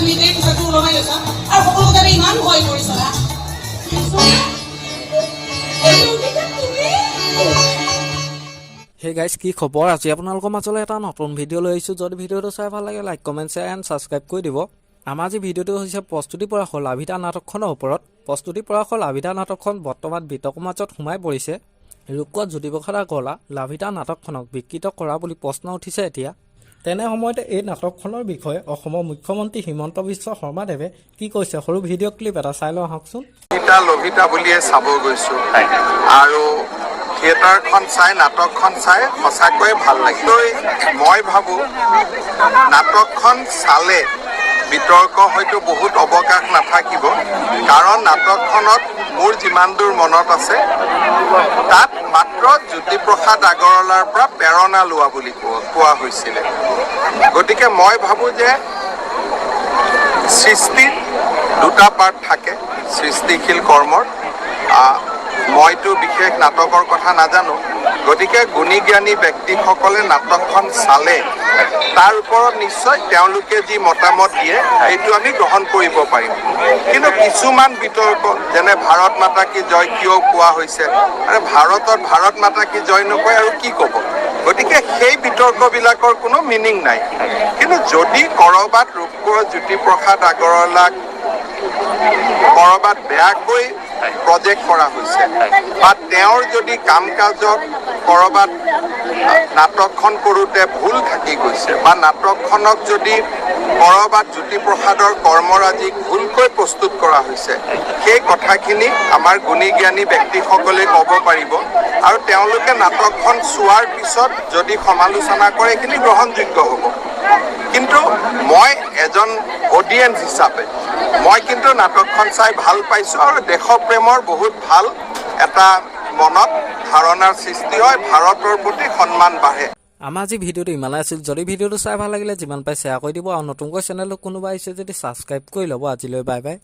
তুমি এই পোচাকটো ওলমাই লৈছা আৰু সকলো তাতে ইমান ভয় কৰিছা না হে গাইজ কি খবৰ আজি আপোনালোকৰ মাজলৈ এটা নতুন ভিডিঅ' লৈ আহিছোঁ যদি ভিডিঅ'টো চাই ভাল লাগে like comment share and subscribe কৰি দিব আমাৰ আজি ভিডিঅ'টো হৈছে প্ৰস্তুতি পৰাশৰ লাভিতা নাটকখনৰ ওপৰত প্ৰস্তুতি পৰাশৰ লাভিতা নাটকখন বৰ্তমান বিতৰ্কৰ মাজত সোমাই পৰিছে ৰূপকোঁৱৰ জ্যোতিপ্ৰসাদ আগৰৱালা লাভিতা নাটকখনক বিকৃত কৰা বুলি প্ৰশ্ন উঠিছে এতিয়া তেনে সময়তে এই নাটকখনৰ বিষয়ে অসমৰ মুখ্যমন্ত্ৰী হিমন্ত বিশ্ব শৰ্মাদেৱে কি কৈছে সৰু ভিডিঅ' ক্লিপ এটা চাই লওঁ আহকচোন লভিতা বুলিয়ে চাব গৈছোঁ আৰু থিয়েটাৰখন চাই নাটকখন চাই সঁচাকৈয়ে ভাল লাগিল মই ভাবোঁ নাটকখন চালে বিতৰ্ক হয়তো বহুত অৱকাশ নাথাকিব কাৰণ নাটকখনত মোৰ যিমান দূৰ মনত আছে তাত মাত্ৰ জ্যোতিপ্ৰসাদ আগৰৱালাৰ পৰা প্ৰেৰণা লোৱা বুলি কোৱা হৈছিলে গতিকে মই ভাবোঁ যে সৃষ্টিত দুটা পাৰ্ট থাকে সৃষ্টিশীল কৰ্মৰ মইতো বিশেষ নাটকৰ কথা নাজানো গতিকে গুণী জ্ঞানী ব্যক্তিসকলে নাটকখন চালে তাৰ ওপৰত নিশ্চয় তেওঁলোকে যি মতামত দিয়ে সেইটো আমি গ্ৰহণ কৰিব পাৰিম কিন্তু কিছুমান বিতৰ্ক যেনে ভাৰত মাতা কি জয় কিয় কোৱা হৈছে আৰু ভাৰতত ভাৰত মাতা কি জয় নকয় আৰু কি ক'ব গতিকে সেই বিতৰ্কবিলাকৰ কোনো মিনিং নাই কিন্তু যদি ক'ৰবাত ৰূপকোঁৱৰ জ্যোতিপ্ৰসাদ আগৰৱালাক ক'ৰবাত বেয়াকৈ প্ৰজেক্ট কৰা হৈছে বা তেওঁৰ যদি কাম কাজত ক'ৰবাত নাটকখন কৰোঁতে ভুল থাকি গৈছে বা নাটকখনক যদি ক'ৰবাত জ্যোতিপ্ৰসাদৰ কৰ্মৰাজিক ভুলকৈ প্ৰস্তুত কৰা হৈছে সেই কথাখিনি আমাৰ গুণী জ্ঞানী ব্যক্তিসকলে ক'ব পাৰিব আৰু তেওঁলোকে নাটকখন চোৱাৰ পিছত যদি সমালোচনা কৰে সেইখিনি গ্ৰহণযোগ্য হ'ব কিন্তু মই এজন অডিয়েন্স হিচাপে মই কিন্তু নাটকখন চাই ভাল পাইছোঁ আৰু দেশপ্ৰেমৰ বহুত ভাল এটা মনত ধাৰণাৰ সৃষ্টি হয় ভাৰতৰ প্ৰতি সন্মান বাঢ়ে আমাৰ আজি ভিডিঅ'টো ইমানেই আছিল যদি ভিডিঅ'টো চাই ভাল লাগিলে যিমান পাই শ্বেয়াৰ কৰি দিব আৰু নতুনকৈ চেনেলটো কোনোবা আহিছে যদি ছাবস্ক্ৰাইব কৰি ল'ব আজিলৈ বাই বাই